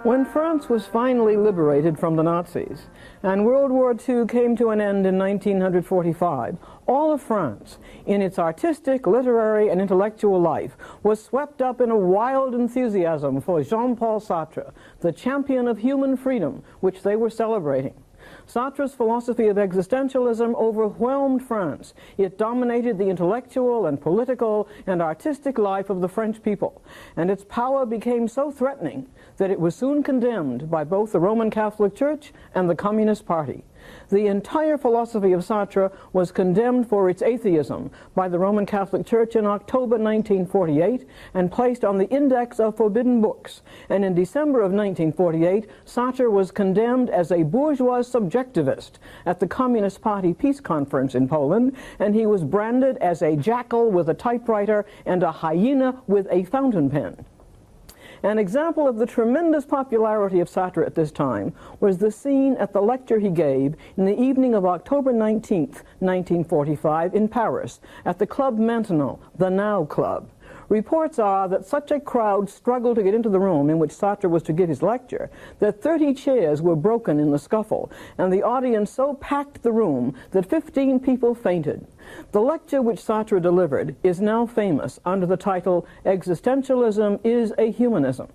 When France was finally liberated from the Nazis and World War II came to an end in 1945, all of France, in its artistic, literary, and intellectual life, was swept up in a wild enthusiasm for Jean-Paul Sartre, the champion of human freedom, which they were celebrating. Sartre's philosophy of existentialism overwhelmed France. It dominated the intellectual and political and artistic life of the French people, and its power became so threatening that it was soon condemned by both the Roman Catholic Church and the Communist Party. The entire philosophy of Sartre was condemned for its atheism by the Roman Catholic Church in October 1948 and placed on the Index of Forbidden Books. And in December of 1948, Sartre was condemned as a bourgeois subjectivist at the Communist Party Peace Conference in Poland, and he was branded as a jackal with a typewriter and a hyena with a fountain pen. An example of the tremendous popularity of Sartre at this time was the scene at the lecture he gave in the evening of October 19th, 1945 in Paris at the Club Maintenant, the Now Club. Reports are that such a crowd struggled to get into the room in which Sartre was to give his lecture that 30 chairs were broken in the scuffle, and the audience so packed the room that 15 people fainted. The lecture which Sartre delivered is now famous under the title Existentialism Is a Humanism.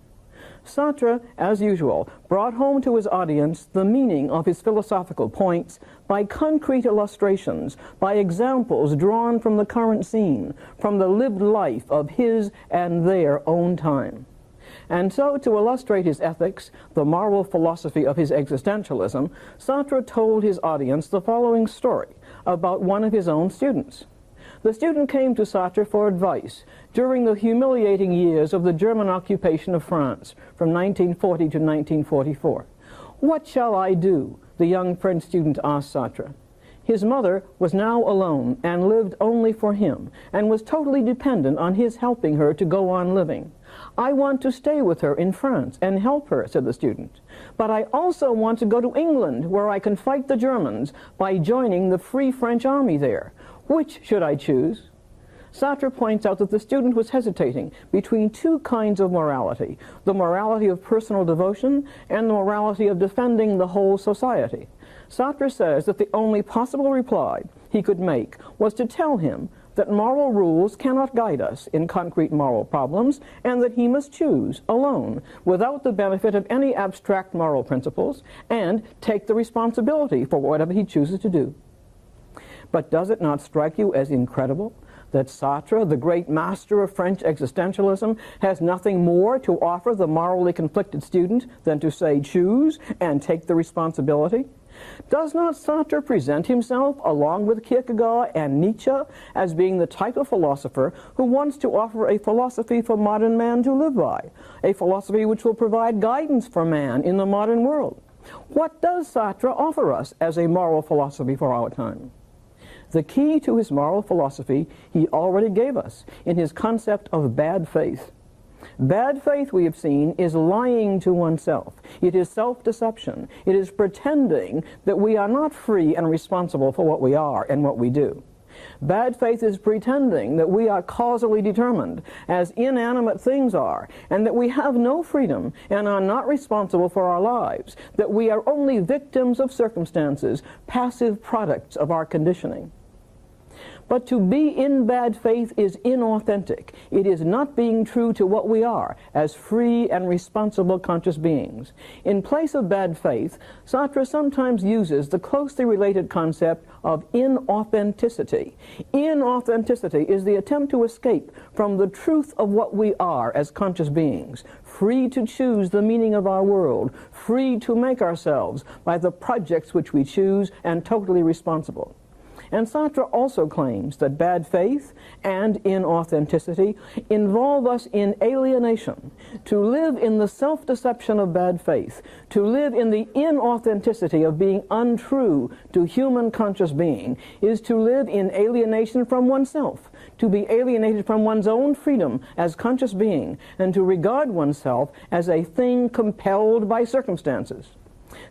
Sartre, as usual, brought home to his audience the meaning of his philosophical points by concrete illustrations, by examples drawn from the current scene, from the lived life of his and their own time. And so, to illustrate his ethics, the moral philosophy of his existentialism, Sartre told his audience the following story about one of his own students. The student came to Sartre for advice during the humiliating years of the German occupation of France from 1940 to 1944. "What shall I do?" the young French student asked Sartre. His mother was now alone and lived only for him and was totally dependent on his helping her to go on living. "I want to stay with her in France and help her," said the student. "But I also want to go to England where I can fight the Germans by joining the Free French Army there. Which should I choose?" Sartre points out that the student was hesitating between two kinds of morality, the morality of personal devotion and the morality of defending the whole society. Sartre says that the only possible reply he could make was to tell him that moral rules cannot guide us in concrete moral problems, and that he must choose alone, without the benefit of any abstract moral principles, and take the responsibility for whatever he chooses to do. But does it not strike you as incredible that Sartre, the great master of French existentialism, has nothing more to offer the morally conflicted student than to say, choose and take the responsibility? Does not Sartre present himself, along with Kierkegaard and Nietzsche, as being the type of philosopher who wants to offer a philosophy for modern man to live by, a philosophy which will provide guidance for man in the modern world? What does Sartre offer us as a moral philosophy for our time? The key to his moral philosophy he already gave us in his concept of bad faith. Bad faith, we have seen, is lying to oneself. It is self-deception. It is pretending that we are not free and responsible for what we are and what we do. Bad faith is pretending that we are causally determined, as inanimate things are, and that we have no freedom and are not responsible for our lives, that we are only victims of circumstances, passive products of our conditioning. But to be in bad faith is inauthentic. It is not being true to what we are as free and responsible conscious beings. In place of bad faith, Sartre sometimes uses the closely related concept of inauthenticity. Inauthenticity is the attempt to escape from the truth of what we are as conscious beings, free to choose the meaning of our world, free to make ourselves by the projects which we choose, and totally responsible. And Sartre also claims that bad faith and inauthenticity involve us in alienation. To live in the self-deception of bad faith, to live in the inauthenticity of being untrue to human conscious being, is to live in alienation from oneself, to be alienated from one's own freedom as conscious being, and to regard oneself as a thing compelled by circumstances.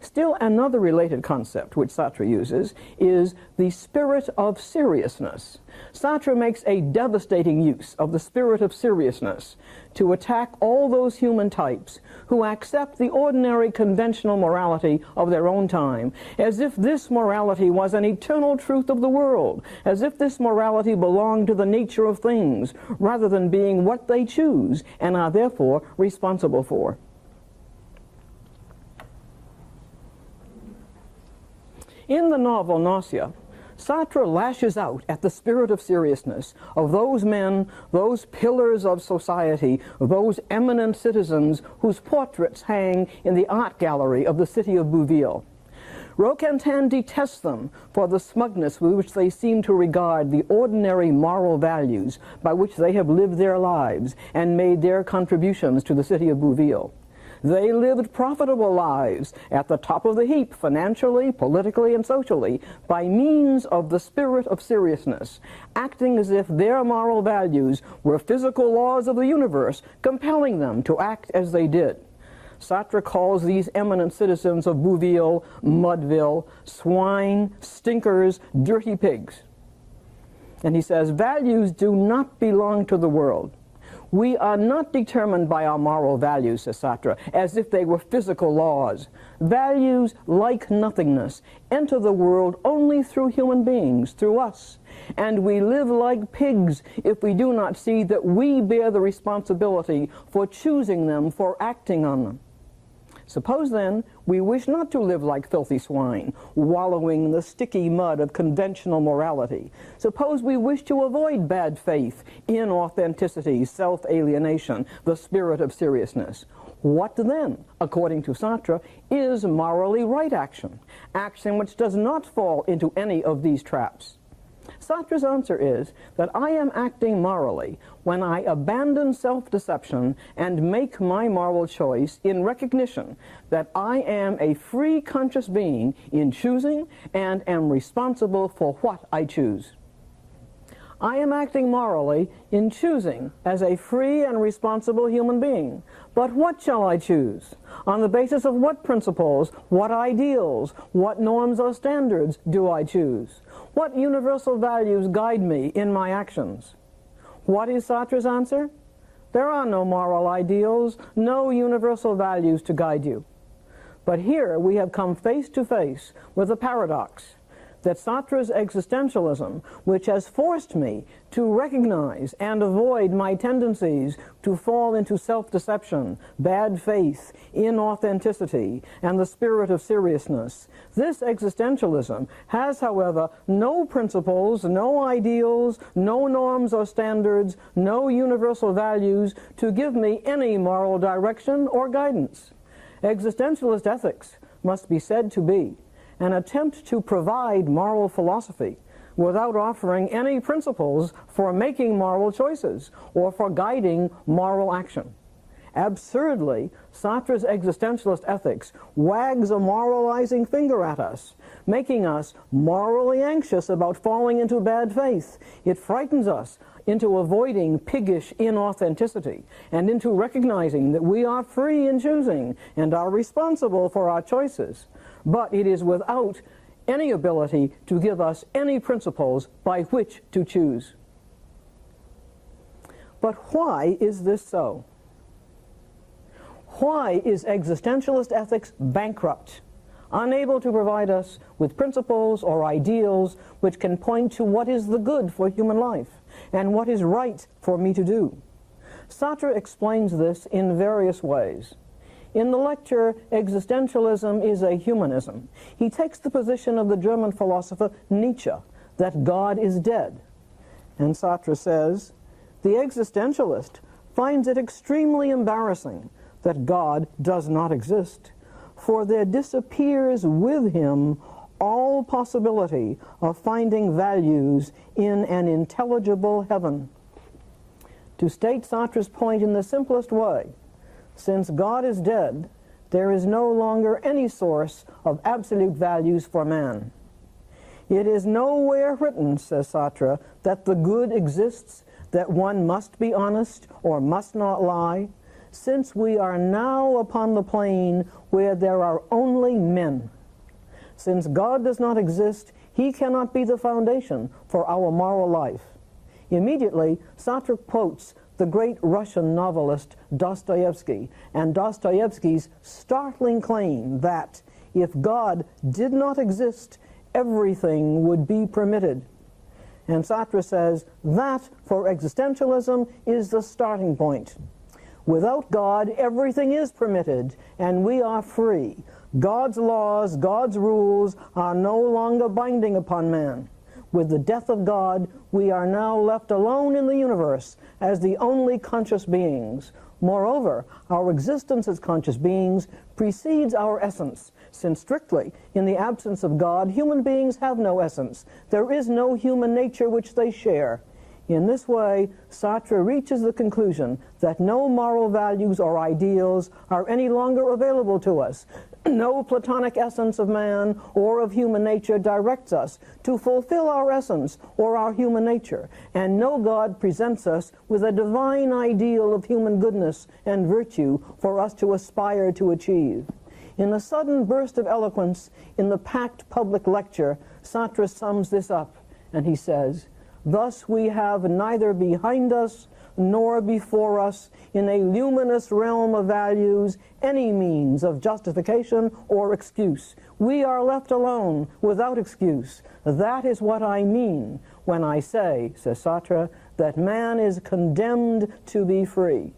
Still another related concept which Sartre uses is the spirit of seriousness. Sartre makes a devastating use of the spirit of seriousness to attack all those human types who accept the ordinary conventional morality of their own time, as if this morality was an eternal truth of the world, as if this morality belonged to the nature of things, rather than being what they choose and are therefore responsible for. In the novel Nausea, Sartre lashes out at the spirit of seriousness of those men, those pillars of society, those eminent citizens whose portraits hang in the art gallery of the city of Bouville. Roquentin detests them for the smugness with which they seem to regard the ordinary moral values by which they have lived their lives and made their contributions to the city of Bouville. They lived profitable lives at the top of the heap, financially, politically, and socially, by means of the spirit of seriousness, acting as if their moral values were physical laws of the universe, compelling them to act as they did. Sartre calls these eminent citizens of Bouville, Mudville, swine, stinkers, dirty pigs. And he says, values do not belong to the world. We are not determined by our moral values, says Sartre, as if they were physical laws. Values, like nothingness, enter the world only through human beings, through us. And we live like pigs if we do not see that we bear the responsibility for choosing them, for acting on them. Suppose, then, we wish not to live like filthy swine, wallowing in the sticky mud of conventional morality. Suppose we wish to avoid bad faith, inauthenticity, self-alienation, the spirit of seriousness. What then, according to Sartre, is morally right action? Action which does not fall into any of these traps. Sartre's answer is that I am acting morally when I abandon self-deception and make my moral choice in recognition that I am a free conscious being in choosing and am responsible for what I choose. I am acting morally in choosing as a free and responsible human being. But what shall I choose? On the basis of what principles, what ideals, what norms or standards do I choose? What universal values guide me in my actions? What is Sartre's answer? There are no moral ideals, no universal values to guide you. But here we have come face to face with a paradox, that Sartre's existentialism, which has forced me to recognize and avoid my tendencies to fall into self-deception, bad faith, inauthenticity, and the spirit of seriousness. This existentialism has, however, no principles, no ideals, no norms or standards, no universal values to give me any moral direction or guidance. Existentialist ethics must be said to be an attempt to provide moral philosophy without offering any principles for making moral choices or for guiding moral action. Absurdly, Sartre's existentialist ethics wags a moralizing finger at us, making us morally anxious about falling into bad faith. It frightens us into avoiding piggish inauthenticity and into recognizing that we are free in choosing and are responsible for our choices. But it is without any ability to give us any principles by which to choose. But why is this so? Why is existentialist ethics bankrupt, unable to provide us with principles or ideals which can point to what is the good for human life and what is right for me to do? Sartre explains this in various ways. In the lecture, Existentialism is a Humanism, he takes the position of the German philosopher Nietzsche, that God is dead. And Sartre says, the existentialist finds it extremely embarrassing that God does not exist, for there disappears with him all possibility of finding values in an intelligible heaven. To state Sartre's point in the simplest way, since God is dead, there is no longer any source of absolute values for man. It is nowhere written, says Sartre, that the good exists, that one must be honest or must not lie, since we are now upon the plane where there are only men. Since God does not exist, he cannot be the foundation for our moral life. Immediately, Sartre quotes the great Russian novelist Dostoevsky and Dostoevsky's startling claim that if God did not exist, everything would be permitted. And Sartre says that, for existentialism, is the starting point. Without God, everything is permitted, and we are free. God's laws, God's rules are no longer binding upon man. With the death of God, we are now left alone in the universe as the only conscious beings. Moreover, our existence as conscious beings precedes our essence, since strictly, in the absence of God, human beings have no essence. There is no human nature which they share. In this way, Sartre reaches the conclusion that no moral values or ideals are any longer available to us. No Platonic essence of man or of human nature directs us to fulfill our essence or our human nature, and no God presents us with a divine ideal of human goodness and virtue for us to aspire to achieve. In a sudden burst of eloquence in the packed public lecture, Sartre sums this up, and he says, "Thus we have neither behind us nor before us, in a luminous realm of values, any means of justification or excuse. We are left alone, without excuse. That is what I mean when I say," says Sartre, "that man is condemned to be free."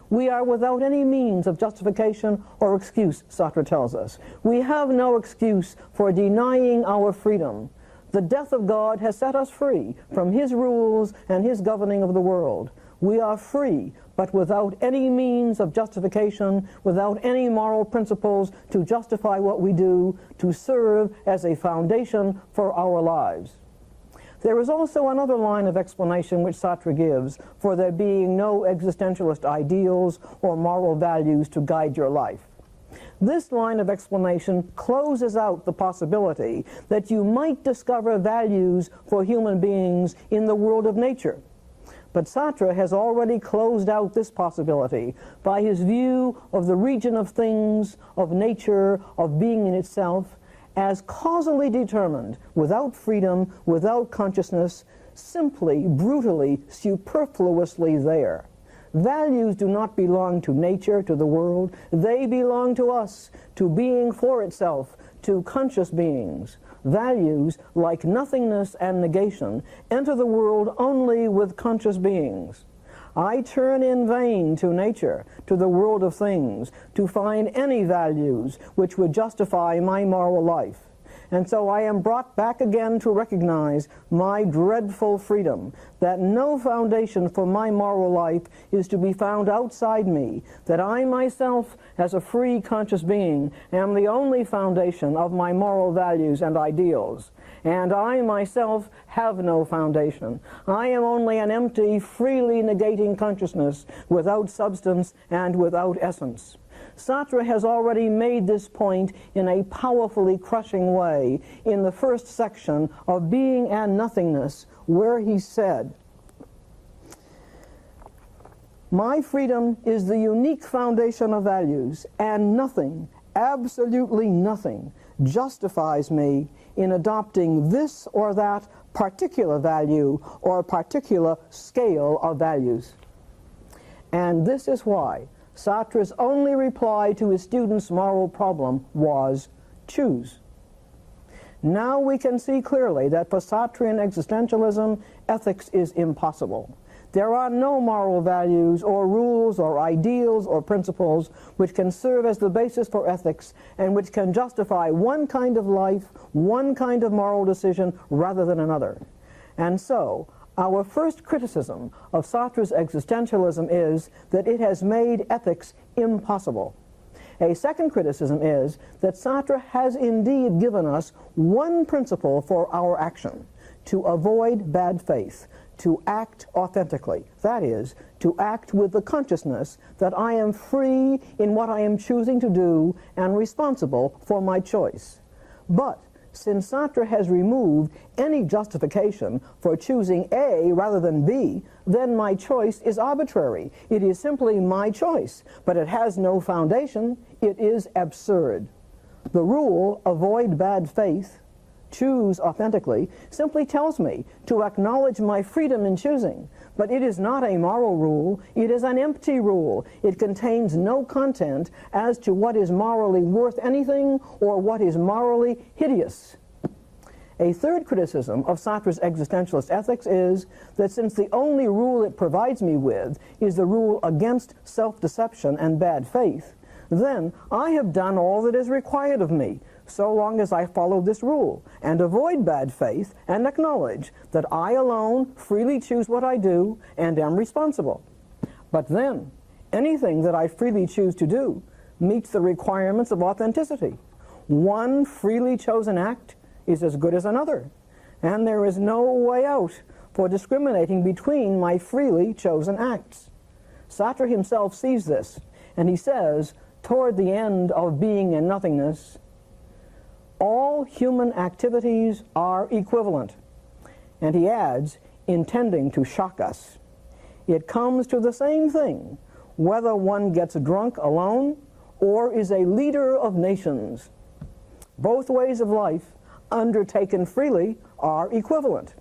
We are without any means of justification or excuse, Sartre tells us. We have no excuse for denying our freedom. The death of God has set us free from his rules and his governing of the world. We are free, but without any means of justification, without any moral principles to justify what we do, to serve as a foundation for our lives. There is also another line of explanation which Sartre gives for there being no existentialist ideals or moral values to guide your life. This line of explanation closes out the possibility that you might discover values for human beings in the world of nature. But Sartre has already closed out this possibility by his view of the region of things, of nature, of being in itself, as causally determined, without freedom, without consciousness, simply, brutally, superfluously there. Values do not belong to nature, to the world. They belong to us, to being for itself, to conscious beings. Values, like nothingness and negation, enter the world only with conscious beings. I turn in vain to nature, to the world of things, to find any values which would justify my moral life. And so I am brought back again to recognize my dreadful freedom, that no foundation for my moral life is to be found outside me, that I myself, as a free conscious being, am the only foundation of my moral values and ideals. And I myself have no foundation. I am only an empty, freely negating consciousness without substance and without essence. Sartre has already made this point in a powerfully crushing way in the first section of Being and Nothingness, where he said, "My freedom is the unique foundation of values, and nothing, absolutely nothing, justifies me in adopting this or that particular value or particular scale of values." And this is why Sartre's only reply to his students' moral problem was, choose. Now we can see clearly that for Sartrean existentialism, ethics is impossible. There are no moral values or rules or ideals or principles which can serve as the basis for ethics and which can justify one kind of life, one kind of moral decision rather than another. And so, our first criticism of Sartre's existentialism is that it has made ethics impossible. A second criticism is that Sartre has indeed given us one principle for our action: to avoid bad faith, to act authentically. That is, to act with the consciousness that I am free in what I am choosing to do and responsible for my choice. But since Sartre has removed any justification for choosing A rather than B, then my choice is arbitrary. It is simply my choice, but it has no foundation. It is absurd. The rule, avoid bad faith, choose authentically, simply tells me to acknowledge my freedom in choosing. But it is not a moral rule. It is an empty rule. It contains no content as to what is morally worth anything or what is morally hideous. A third criticism of Sartre's existentialist ethics is that since the only rule it provides me with is the rule against self-deception and bad faith, then I have done all that is required of me, so long as I follow this rule and avoid bad faith and acknowledge that I alone freely choose what I do and am responsible. But then, anything that I freely choose to do meets the requirements of authenticity. One freely chosen act is as good as another, and there is no way out for discriminating between my freely chosen acts. Sartre himself sees this, and he says, toward the end of Being and Nothingness, all human activities are equivalent. And he adds, intending to shock us. It comes to the same thing, whether one gets drunk alone or is a leader of nations. Both ways of life, undertaken freely, are equivalent.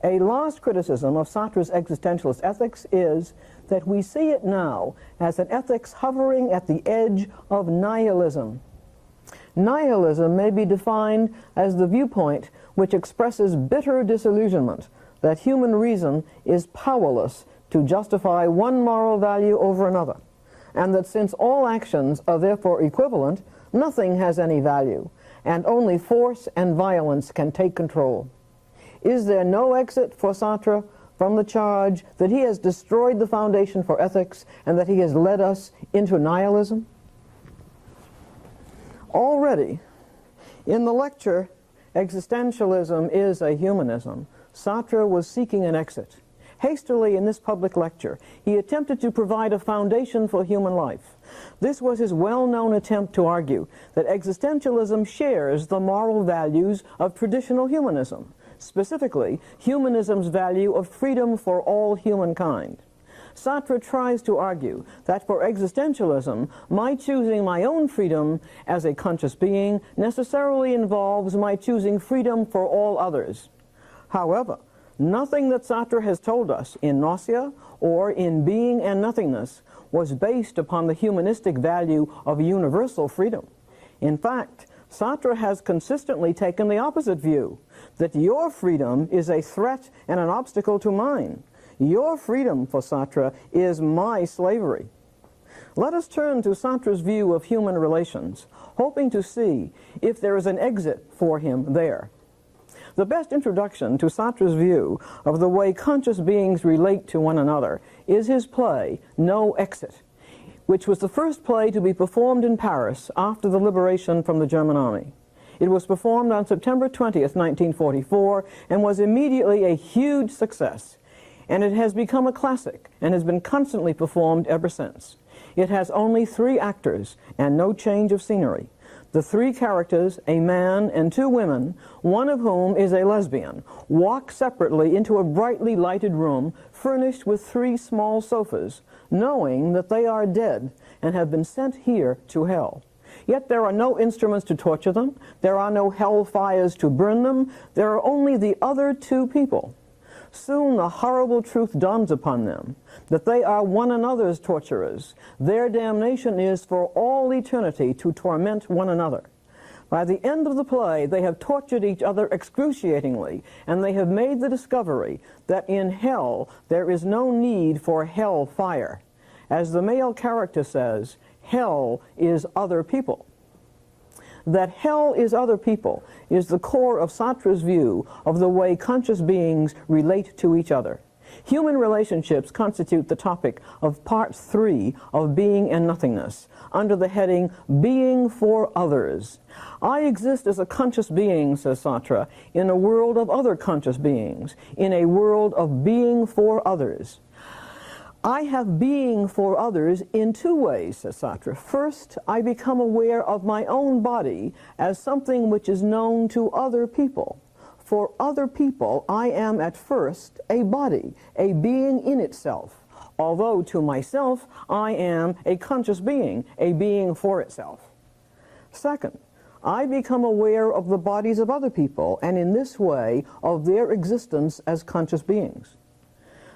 A last criticism of Sartre's existentialist ethics is that we see it now as an ethics hovering at the edge of nihilism. Nihilism may be defined as the viewpoint which expresses bitter disillusionment that human reason is powerless to justify one moral value over another, and that since all actions are therefore equivalent, nothing has any value, and only force and violence can take control. Is there no exit for Sartre from the charge that he has destroyed the foundation for ethics and that he has led us into nihilism? Already, in the lecture, Existentialism Is a Humanism, Sartre was seeking an exit. Hastily in this public lecture, he attempted to provide a foundation for human life. This was his well-known attempt to argue that existentialism shares the moral values of traditional humanism, specifically humanism's value of freedom for all humankind. Sartre tries to argue that for existentialism, my choosing my own freedom as a conscious being necessarily involves my choosing freedom for all others. However, nothing that Sartre has told us in Nausea or in Being and Nothingness was based upon the humanistic value of universal freedom. In fact, Sartre has consistently taken the opposite view, that your freedom is a threat and an obstacle to mine. Your freedom, for Sartre, is my slavery. Let us turn to Sartre's view of human relations, hoping to see if there is an exit for him there. The best introduction to Sartre's view of the way conscious beings relate to one another is his play, Noexit, which was the first play to be performed in Paris after the liberation from the German army. It was performed on September 20th, 1944, and was immediately a huge success. And it has become a classic and has been constantly performed ever since. It has only 3 actors and no change of scenery. The 3 characters, a man and 2 women, one of whom is a lesbian, walk separately into a brightly lighted room furnished with 3 small sofas, knowing that they are dead and have been sent here to hell. Yet there are no instruments to torture them, there are no hell fires to burn them, there are only the other 2 people. Soon the horrible truth dawns upon them, that they are one another's torturers. Their damnation is for all eternity to torment one another. By the end of the play, they have tortured each other excruciatingly, and they have made the discovery that in hell there is no need for hell fire. As the male character says, hell is other people. That hell is other people is the core of Sartre's view of the way conscious beings relate to each other. Human relationships constitute the topic of Part 3 of Being and Nothingness, under the heading Being for Others. I exist as a conscious being, says Sartre, in a world of other conscious beings, in a world of being for others. I have being for others in two ways, says Sartre. First, I become aware of my own body as something which is known to other people. For other people, I am at first a body, a being in itself, although to myself, I am a conscious being, a being for itself. Second, I become aware of the bodies of other people, and in this way, of their existence as conscious beings.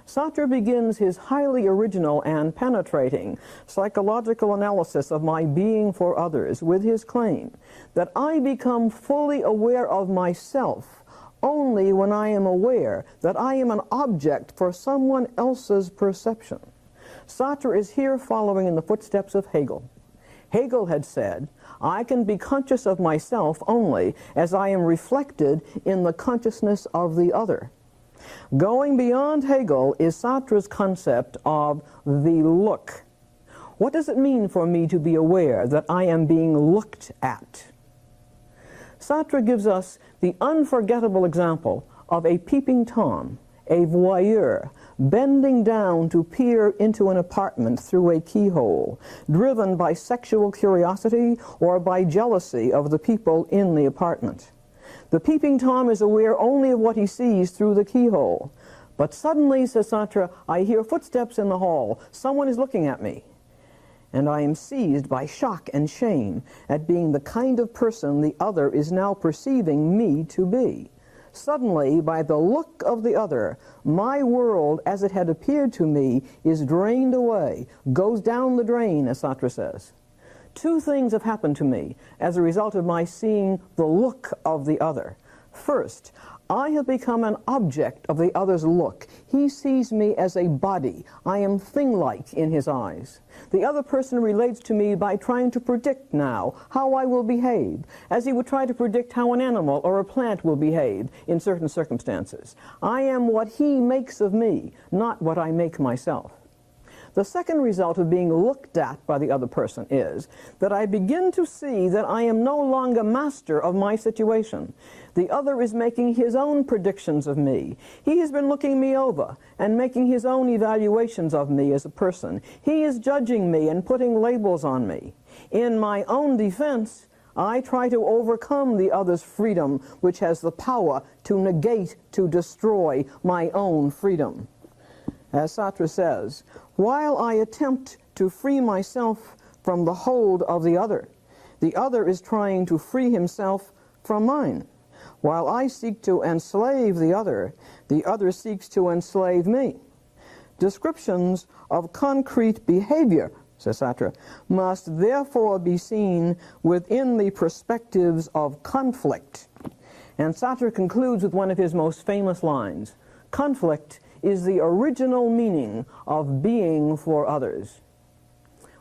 Sartre begins his highly original and penetrating psychological analysis of my being for others with his claim that I become fully aware of myself only when I am aware that I am an object for someone else's perception. Sartre is here following in the footsteps of Hegel. Hegel had said, I can be conscious of myself only as I am reflected in the consciousness of the other. Going beyond Hegel is Sartre's concept of the look. What does it mean for me to be aware that I am being looked at? Sartre gives us the unforgettable example of a peeping Tom, a voyeur, bending down to peer into an apartment through a keyhole, driven by sexual curiosity or by jealousy of the people in the apartment. The peeping Tom is aware only of what he sees through the keyhole. But suddenly, says Sartre, I hear footsteps in the hall. Someone is looking at me. And I am seized by shock and shame at being the kind of person the other is now perceiving me to be. Suddenly, by the look of the other, my world as it had appeared to me is drained away, goes down the drain, as Sartre says. Two things have happened to me as a result of my seeing the look of the other. First, I have become an object of the other's look. He sees me as a body. I am thing-like in his eyes. The other person relates to me by trying to predict now how I will behave, as he would try to predict how an animal or a plant will behave in certain circumstances. I am what he makes of me, not what I make myself. The second result of being looked at by the other person is that I begin to see that I am no longer master of my situation. The other is making his own predictions of me. He has been looking me over and making his own evaluations of me as a person. He is judging me and putting labels on me. In my own defense, I try to overcome the other's freedom, which has the power to negate, to destroy my own freedom. As Sartre says, while I attempt to free myself from the hold of the other is trying to free himself from mine. While I seek to enslave the other seeks to enslave me. Descriptions of concrete behavior, says Sartre, must therefore be seen within the perspectives of conflict. And Sartre concludes with one of his most famous lines, conflict is the original meaning of being for others.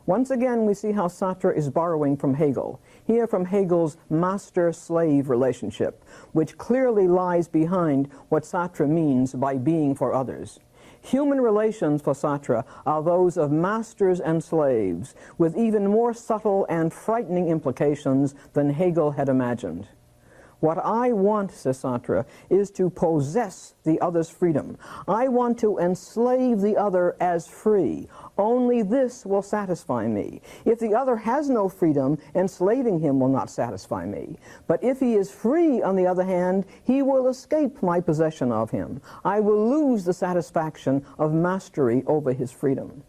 Once again, we see how Sartre is borrowing from Hegel, here from Hegel's master-slave relationship, which clearly lies behind what Sartre means by being for others. Human relations for Sartre are those of masters and slaves, with even more subtle and frightening implications than Hegel had imagined. What I want, says Sartre, is to possess the other's freedom. I want to enslave the other as free. Only this will satisfy me. If the other has no freedom, enslaving him will not satisfy me. But if he is free, on the other hand, he will escape my possession of him. I will lose the satisfaction of mastery over his freedom.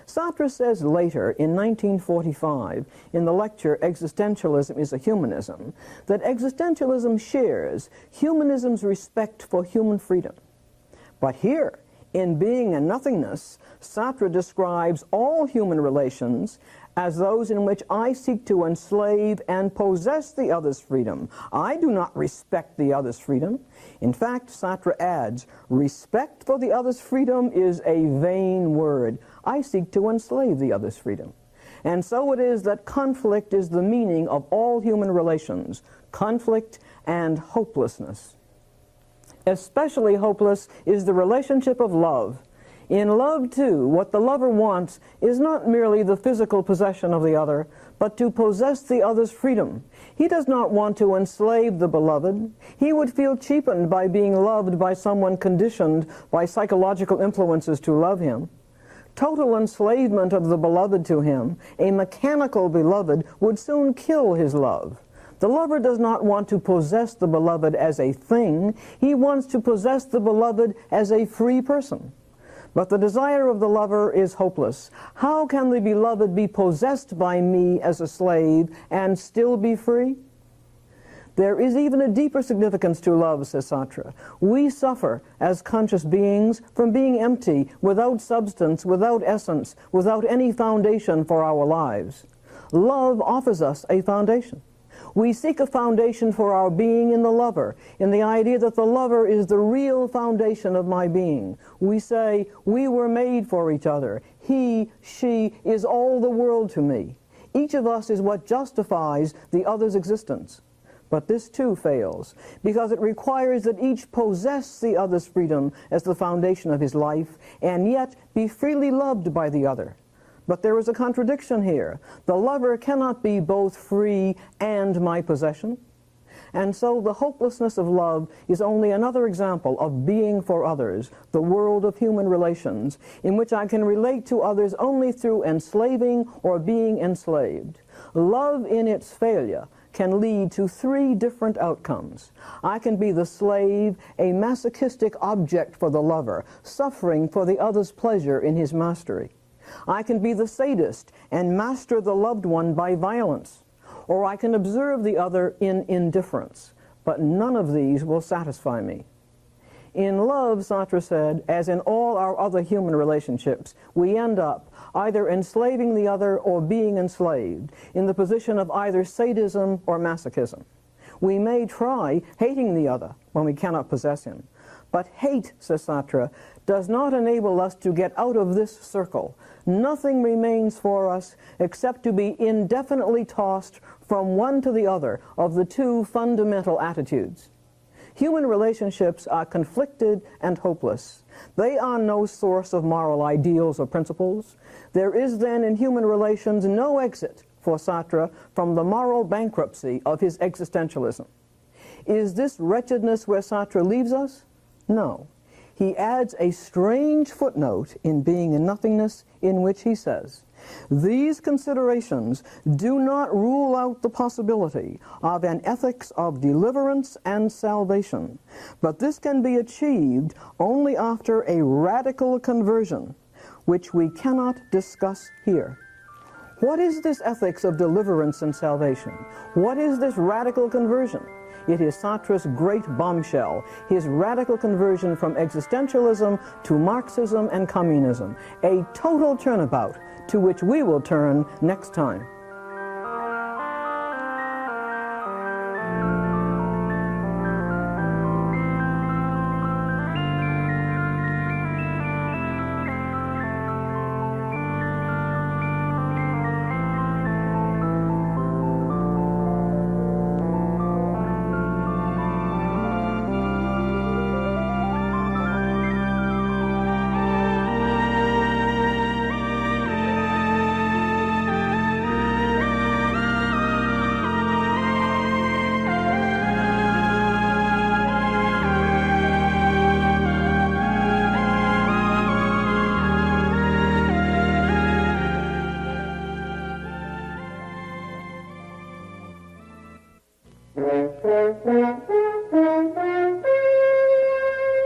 Sartre says later, in 1945, in the lecture Existentialism Is a Humanism, that existentialism shares humanism's respect for human freedom. But here, in Being and Nothingness, Sartre describes all human relations as those in which I seek to enslave and possess the other's freedom. I do not respect the other's freedom. In fact, Sartre adds, respect for the other's freedom is a vain word. I seek to enslave the other's freedom. And so it is that conflict is the meaning of all human relations, conflict and hopelessness. Especially hopeless is the relationship of love. In love, too, what the lover wants is not merely the physical possession of the other, but to possess the other's freedom. He does not want to enslave the beloved. He would feel cheapened by being loved by someone conditioned by psychological influences to love him. Total enslavement of the beloved to him, a mechanical beloved, would soon kill his love. The lover does not want to possess the beloved as a thing. He wants to possess the beloved as a free person. But the desire of the lover is hopeless. How can the beloved be possessed by me as a slave and still be free? There is even a deeper significance to love, says Sartre. We suffer as conscious beings from being empty, without substance, without essence, without any foundation for our lives. Love offers us a foundation. We seek a foundation for our being in the lover, in the idea that the lover is the real foundation of my being. We say, we were made for each other. He, she, is all the world to me. Each of us is what justifies the other's existence. But this too fails, because it requires that each possess the other's freedom as the foundation of his life, and yet be freely loved by the other. But there is a contradiction here. The lover cannot be both free and my possession. And so the hopelessness of love is only another example of being for others, the world of human relations, in which I can relate to others only through enslaving or being enslaved. Love in its failure can lead to three different outcomes. I can be the slave, a masochistic object for the lover, suffering for the other's pleasure in his mastery. I can be the sadist and master the loved one by violence, or I can observe the other in indifference, but none of these will satisfy me. In love, Sartre said, as in all our other human relationships, we end up either enslaving the other or being enslaved, in the position of either sadism or masochism. We may try hating the other when we cannot possess him, but hate, says Sartre, does not enable us to get out of this circle. Nothing remains for us except to be indefinitely tossed from one to the other of the two fundamental attitudes. Human relationships are conflicted and hopeless. They are no source of moral ideals or principles. There is then in human relations no exit for Sartre from the moral bankruptcy of his existentialism. Is this wretchedness where Sartre leaves us? No. He adds a strange footnote in Being and Nothingness, in which he says, these considerations do not rule out the possibility of an ethics of deliverance and salvation, but this can be achieved only after a radical conversion, which we cannot discuss here. What is this ethics of deliverance and salvation? What is this radical conversion? It is Sartre's great bombshell, his radical conversion from existentialism to Marxism and communism, a total turnabout to which we will turn next time.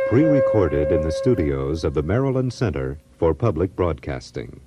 Pre-recorded in the studios of the Maryland Center for Public Broadcasting.